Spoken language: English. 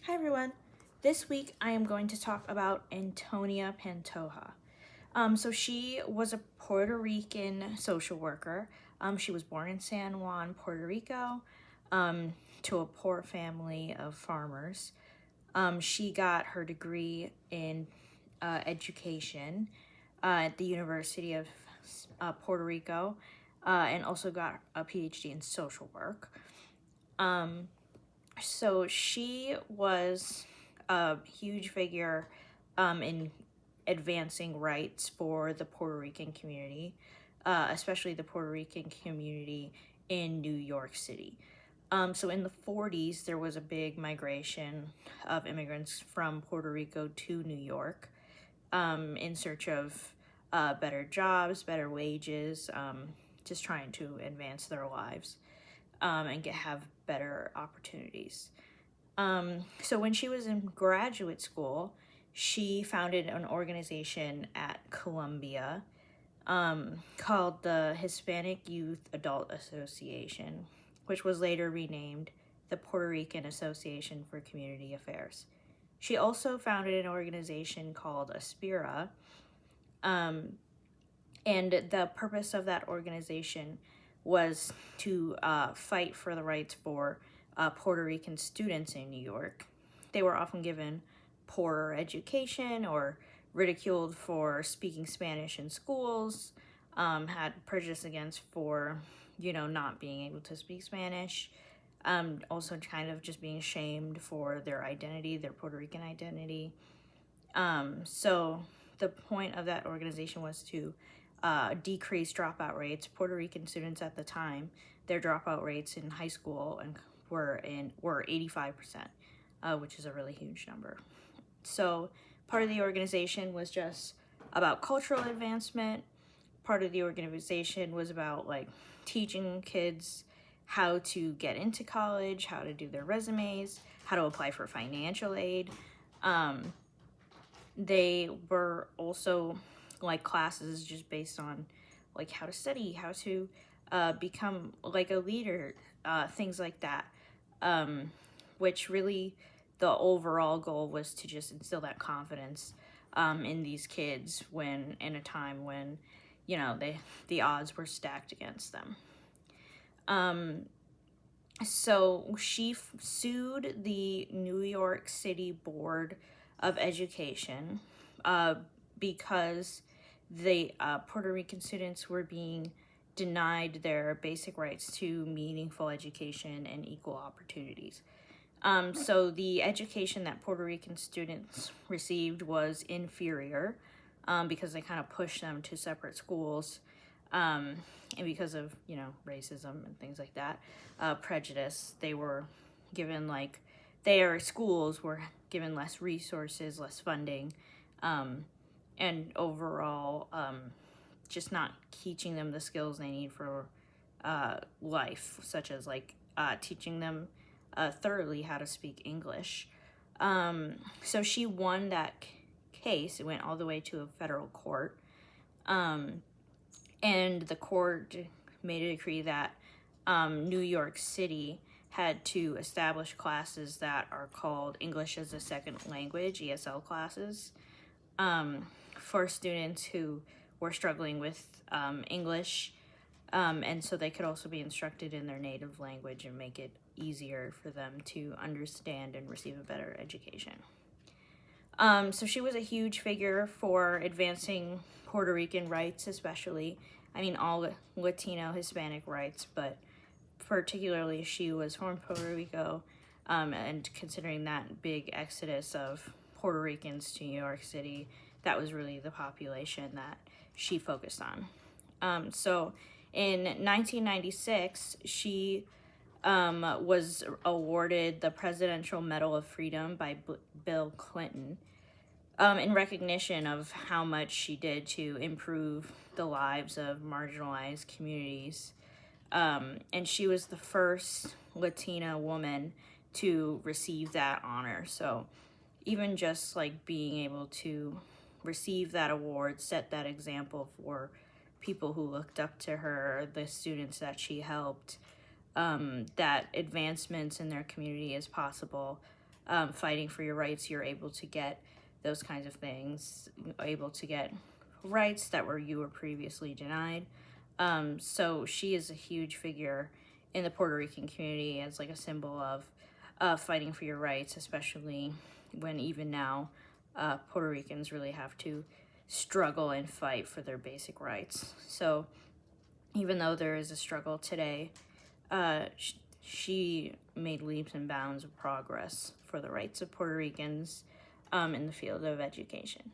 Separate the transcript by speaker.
Speaker 1: Hi everyone. This week I am going to talk about Antonia Pantoja. So she was a Puerto Rican social worker. She was born in San Juan, Puerto Rico, to a poor family of farmers. She got her degree in education at the University of Puerto Rico, and also got a PhD in social work. So she was a huge figure in advancing rights for the Puerto Rican community, especially the Puerto Rican community in New York City. So in the 40s, there was a big migration of immigrants from Puerto Rico to New York in search of better jobs, better wages, just trying to advance their lives and have better opportunities. So when she was in graduate school, she founded an organization at Columbia called the Hispanic Youth Adult Association, which was later renamed the Puerto Rican Association for Community Affairs. She also founded an organization called Aspira, and the purpose of that organization was to fight for the rights for Puerto Rican students in New York. They were often given poorer education or ridiculed for speaking Spanish in schools, had prejudice against for, not being able to speak Spanish, also kind of just being shamed for their identity, their Puerto Rican identity. So the point of that organization was to decrease dropout rates. Puerto Rican students at the time, their dropout rates in high school were 85%, which is a really huge number. So part of the organization was just about cultural advancement. Part of the organization was about teaching kids how to get into college, how to do their resumes, how to apply for financial aid. They were also classes just based on how to study, how to become a leader, things like that, which really the overall goal was to just instill that confidence in these kids when in a time when the odds were stacked against them. So she sued the New York City Board of Education because the Puerto Rican students were being denied their basic rights to meaningful education and equal opportunities. So the education that Puerto Rican students received was inferior because they kind of pushed them to separate schools. And because of racism and things like that, prejudice, they were given their schools were given less resources, less funding, and overall just not teaching them the skills they need for life, such as teaching them thoroughly how to speak English. So she won that case. It went all the way to a federal court. And the court made a decree that New York City had to establish classes that are called English as a Second Language, ESL classes, for students who were struggling with English, and so they could also be instructed in their native language and make it easier for them to understand and receive a better education. So she was a huge figure for advancing Puerto Rican rights, especially. I mean, all Latino, Hispanic rights, but particularly she was from Puerto Rico, and considering that big exodus of Puerto Ricans to New York City, that was really the population that she focused on. So in 1996, she was awarded the Presidential Medal of Freedom by Bill Clinton in recognition of how much she did to improve the lives of marginalized communities. And she was the first Latina woman to receive that honor. So even just being able to receive that award set that example for people who looked up to her, the students that she helped, that advancements in their community is possible, fighting for your rights, you're able to get those kinds of things, able to get rights that you were previously denied. So she is a huge figure in the Puerto Rican community as like a symbol of fighting for your rights, especially when even now Puerto Ricans really have to struggle and fight for their basic rights. So even though there is a struggle today, she made leaps and bounds of progress for the rights of Puerto Ricans in the field of education.